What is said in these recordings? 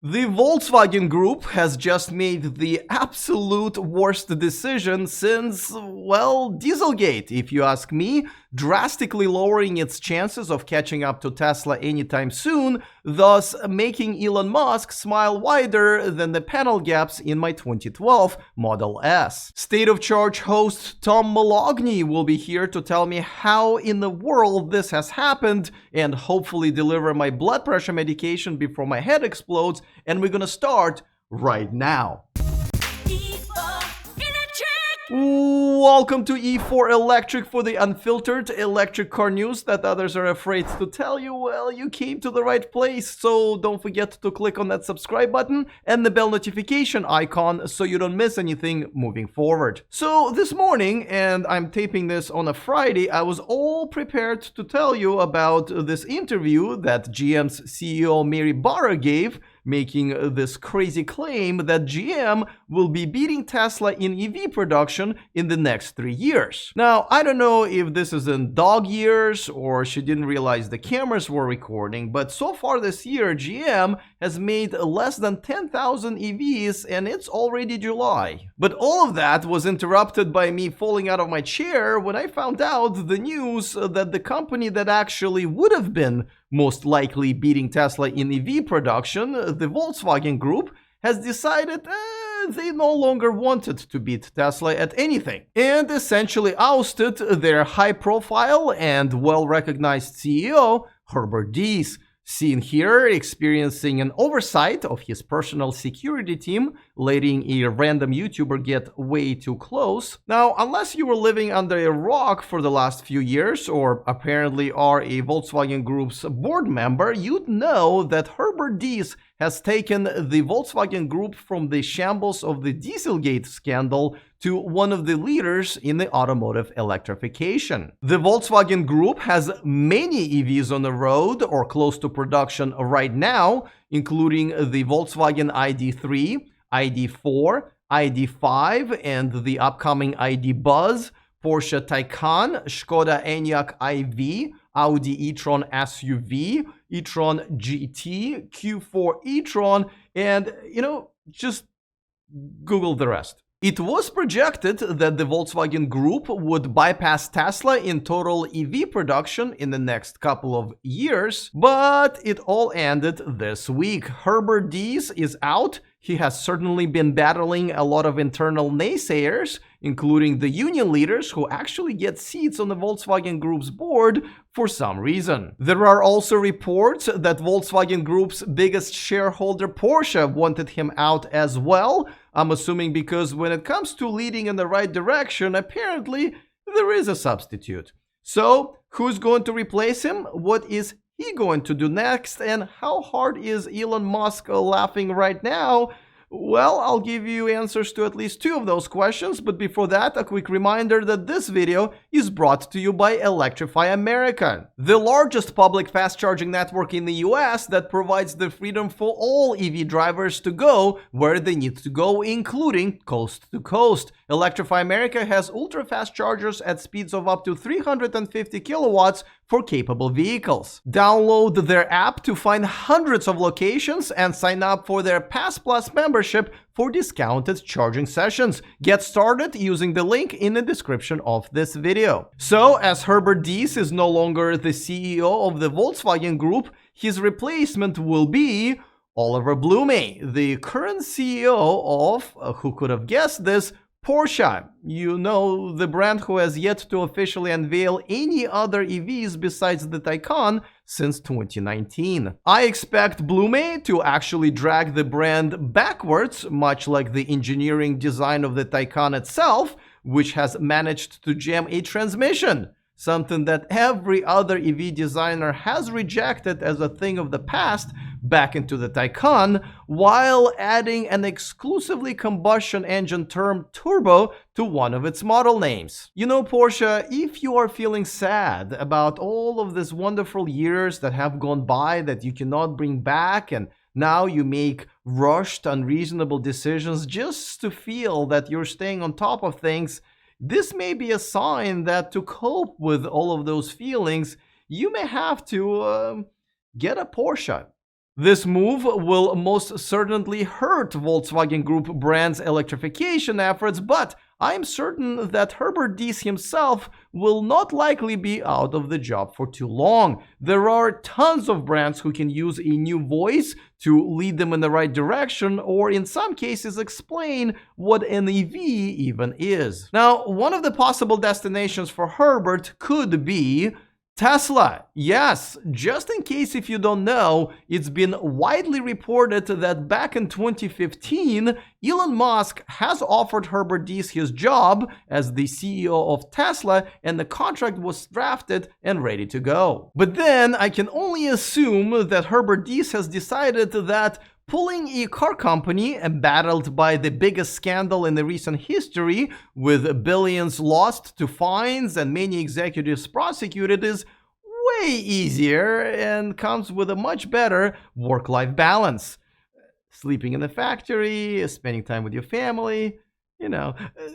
The Volkswagen Group has just made the absolute worst decision since, well, Dieselgate, if you ask me, drastically lowering its chances of catching up to Tesla anytime soon, thus making Elon Musk smile wider than the panel gaps in my 2012 Model S. State of Charge host Tom Moloughney will be here to tell me how in the world this has happened and hopefully deliver my blood pressure medication before my head explodes. And we're gonna start right now. Welcome to E4 Electric for the unfiltered electric car news that others are afraid to tell you. Well, you came to the right place, so don't forget to click on that subscribe button and the bell notification icon so you don't miss anything moving forward. So this morning, and I'm taping this on a Friday, I was all prepared to tell you about this interview that GM's CEO Mary Barra gave, making this crazy claim that GM will be beating Tesla in EV production in the next 3 years. Now, I don't know if this is in dog years or she didn't realize the cameras were recording, but so far this year, GM has made less than 10,000 EVs and it's already July. But all of that was interrupted by me falling out of my chair when I found out the news that the company that actually would have been most likely beating Tesla in EV production, the Volkswagen Group, has decided they no longer wanted to beat Tesla at anything, and essentially ousted their high-profile and well-recognized CEO, Herbert Diess, seen here experiencing an oversight of his personal security team, letting a random YouTuber get way too close. Now, unless you were living under a rock for the last few years, or apparently are a Volkswagen Group's board member, you'd know that Herbert Diess has taken the Volkswagen Group from the shambles of the Dieselgate scandal to one of the leaders in the automotive electrification. The Volkswagen Group has many EVs on the road or close to production right now, including the Volkswagen ID3, ID4, ID5, and the upcoming ID Buzz, Porsche Taycan, Skoda Enyaq iV, Audi e-tron SUV, e-tron GT, Q4 e-tron, and, just Google the rest. It was projected that the Volkswagen Group would bypass Tesla in total EV production in the next couple of years, but it all ended this week. Herbert Diess is out. He has certainly been battling a lot of internal naysayers, including the union leaders who actually get seats on the Volkswagen Group's board for some reason. There are also reports that Volkswagen Group's biggest shareholder, Porsche, wanted him out as well. I'm assuming because when it comes to leading in the right direction, apparently there is a substitute. So, who's going to replace him? What is he going to do next? And how hard is Elon Musk laughing right now? Well, I'll give you answers to at least 2 of those questions, but before that, a quick reminder that this video is brought to you by Electrify America, the largest public fast-charging network in the US that provides the freedom for all EV drivers to go where they need to go, including coast to coast. Electrify America has ultra-fast chargers at speeds of up to 350 kilowatts for capable vehicles. Download their app to find hundreds of locations and sign up for their Pass Plus membership for discounted charging sessions. Get started using the link in the description of this video. So, as Herbert Diess is no longer the CEO of the Volkswagen Group, his replacement will be Oliver Blume, the current CEO of, who could have guessed this, Porsche, the brand who has yet to officially unveil any other EVs besides the Taycan since 2019. I expect Blume to actually drag the brand backwards, much like the engineering design of the Taycan itself, which has managed to jam a transmission, something that every other EV designer has rejected as a thing of the past, back into the Taycan, while adding an exclusively combustion engine term turbo to one of its model names. Porsche, if you are feeling sad about all of these wonderful years that have gone by that you cannot bring back, and now you make rushed, unreasonable decisions just to feel that you're staying on top of things, this may be a sign that to cope with all of those feelings, you may have to get a Porsche. This move will most certainly hurt Volkswagen Group brand's electrification efforts, but I'm certain that Herbert Diess himself will not likely be out of the job for too long. There are tons of brands who can use a new voice to lead them in the right direction, or in some cases explain what an EV even is. Now, one of the possible destinations for Herbert could be Tesla. Yes, just in case if you don't know, it's been widely reported that back in 2015, Elon Musk has offered Herbert Diess his job as the CEO of Tesla, and the contract was drafted and ready to go. But then I can only assume that Herbert Diess has decided that pulling a car company embattled by the biggest scandal in the recent history, with billions lost to fines and many executives prosecuted, is way easier and comes with a much better work-life balance. Sleeping in the factory, spending time with your family,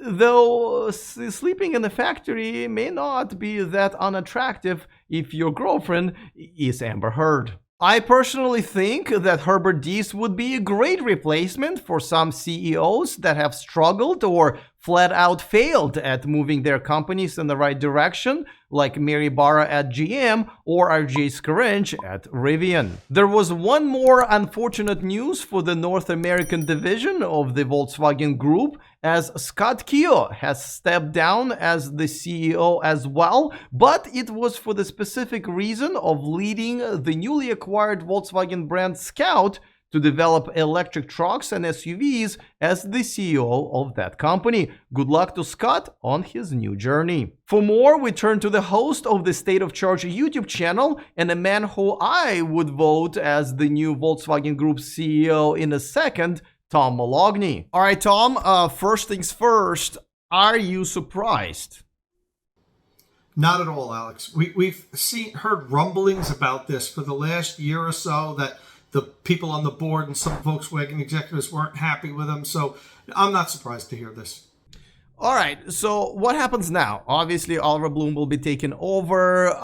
though sleeping in the factory may not be that unattractive if your girlfriend is Amber Heard. I personally think that Herbert Diess would be a great replacement for some CEOs that have struggled or flat out failed at moving their companies in the right direction, like Mary Barra at GM or RJ Scaringe at Rivian. There was one more unfortunate news for the North American division of the Volkswagen Group, as Scott Keogh has stepped down as the CEO as well, but it was for the specific reason of leading the newly acquired Volkswagen brand Scout to develop electric trucks and SUVs as the CEO of that company. Good luck to Scott on his new journey. For more, we turn to the host of the State of Charge YouTube channel and a man who I would vote as the new Volkswagen Group CEO in a second, Tom Moloughney. All right, Tom, first things first, are you surprised? Not at all, Alex. We've heard rumblings about this for the last year or so, that the people on the board and some Volkswagen executives weren't happy with him. So I'm not surprised to hear this. All right. So what happens now? Obviously, Oliver Bloom will be taken over.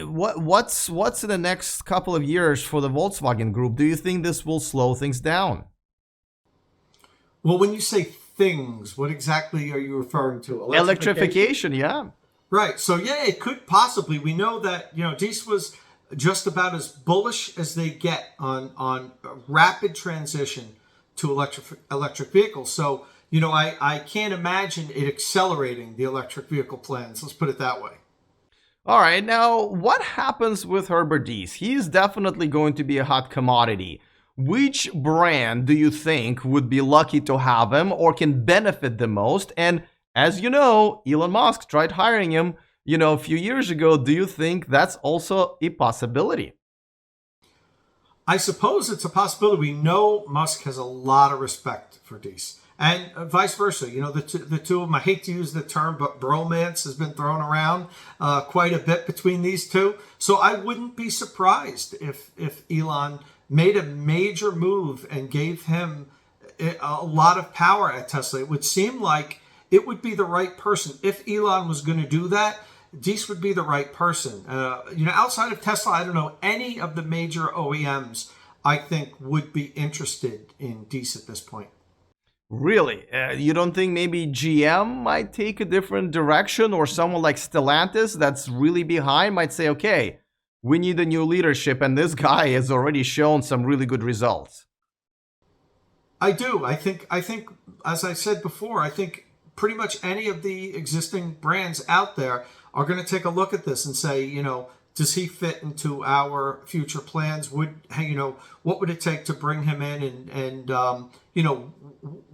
What's in the next couple of years for the Volkswagen Group? Do you think this will slow things down? Well, when you say things, what exactly are you referring to? Electrification, yeah. Right. So, yeah, it could possibly. We know that, Diess was just about as bullish as they get on rapid transition to electric vehicles. So, I can't imagine it accelerating the electric vehicle plans. Let's put it that way. All right. Now, what happens with Herbert Diess? He's definitely going to be a hot commodity. Which brand do you think would be lucky to have him or can benefit the most? And as you know, Elon Musk tried hiring him a few years ago. Do you think that's also a possibility? I suppose it's a possibility. We know Musk has a lot of respect for Diess, and vice versa. The two of them, I hate to use the term, but bromance has been thrown around quite a bit between these two. So I wouldn't be surprised if Elon made a major move and gave him a lot of power at Tesla. It would seem like it would be the right person. If Elon was going to do that, Diess would be the right person. Outside of Tesla, I don't know any of the major OEMs I think would be interested in Diess at this point. Really? You don't think maybe GM might take a different direction, or someone like Stellantis that's really behind might say, okay, we need a new leadership, and this guy has already shown some really good results? I do. I think, as I said before, I think pretty much any of the existing brands out there are going to take a look at this and say, does he fit into our future plans? What would it take to bring him in, and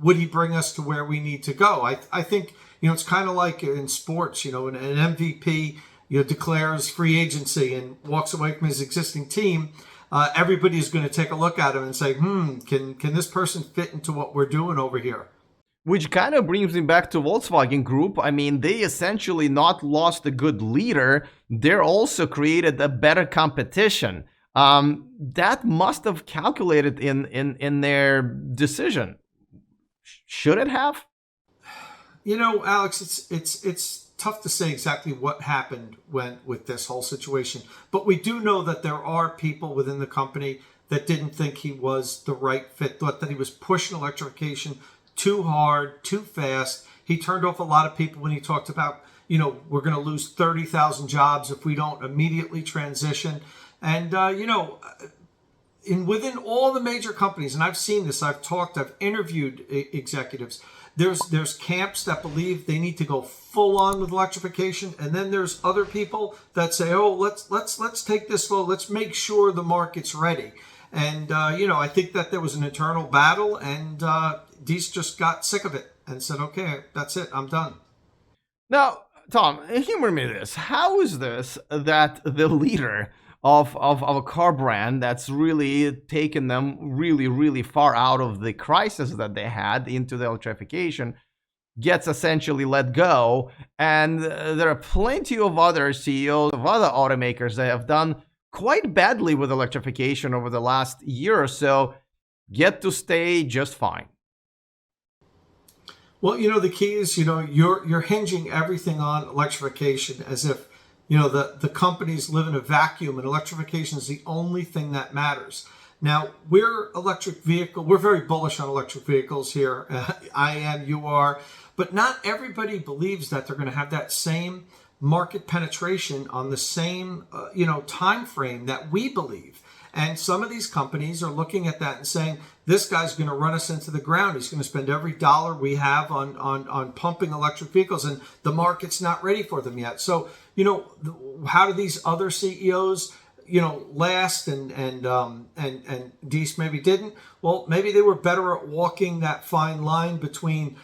would he bring us to where we need to go? I think, it's kind of like in sports, an MVP, declares free agency and walks away from his existing team. Everybody's going to take a look at him and say, can this person fit into what we're doing over here? Which kind of brings me back to Volkswagen Group. I mean, they essentially not lost a good leader. They're also created a better competition. That must have calculated in their decision. Should it have? Alex, it's tough to say exactly what happened with this whole situation. But we do know that there are people within the company that didn't think he was the right fit, thought that he was pushing electrification too hard, too fast. He turned off a lot of people when he talked about, we're going to lose 30,000 jobs if we don't immediately transition. And, within all the major companies, and I've seen this, I've interviewed executives, there's camps that believe they need to go full on with electrification, and then there's other people that say, oh, let's take this slow, let's make sure the market's ready. And I think that there was an internal battle, and Diess just got sick of it and said, okay, that's it, I'm done. Now, Tom, humor me this. How is this that the leader of a car brand that's really taken them really, really far out of the crisis that they had into the electrification gets essentially let go, and there are plenty of other CEOs of other automakers that have done quite badly with electrification over the last year or so, get to stay just fine? Well, the key is, you're hinging everything on electrification as if, the companies live in a vacuum, and electrification is the only thing that matters. Now, we're very bullish on electric vehicles here. I am, you are, but not everybody believes that they're going to have that same market penetration on the same, time frame that we believe. And some of these companies are looking at that and saying, this guy's going to run us into the ground. He's going to spend every dollar we have on pumping electric vehicles, and the market's not ready for them yet. So, how do these other CEOs, last and Diess maybe didn't? Well, maybe they were better at walking that fine line between,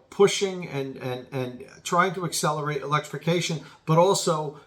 pushing and trying to accelerate electrification, but also,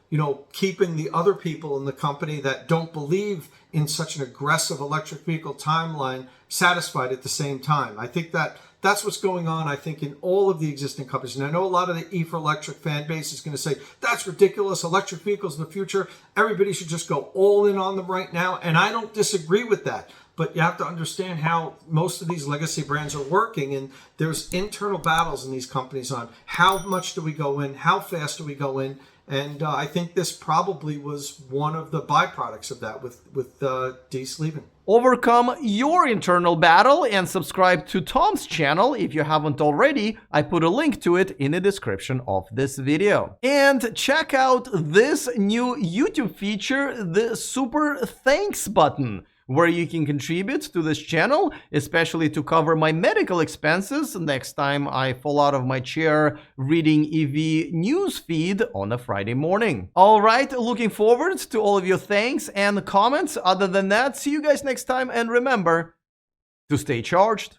keeping the other people in the company that don't believe in such an aggressive electric vehicle timeline satisfied at the same time. I think that's what's going on, I think, in all of the existing companies. And I know a lot of the E4Electric fan base is going to say, that's ridiculous, electric vehicles in the future, everybody should just go all in on them right now. And I don't disagree with that. But you have to understand how most of these legacy brands are working, and there's internal battles in these companies on how much do we go in, how fast do we go in, and I think this probably was one of the byproducts of that with Diess leaving. Overcome your internal battle and subscribe to Tom's channel if you haven't already. I put a link to it in the description of this video. And check out this new YouTube feature, the Super Thanks button, where you can contribute to this channel, especially to cover my medical expenses next time I fall out of my chair reading EV news feed on a Friday morning. All right, looking forward to all of your thanks and comments. Other than that, see you guys next time, and remember to stay charged.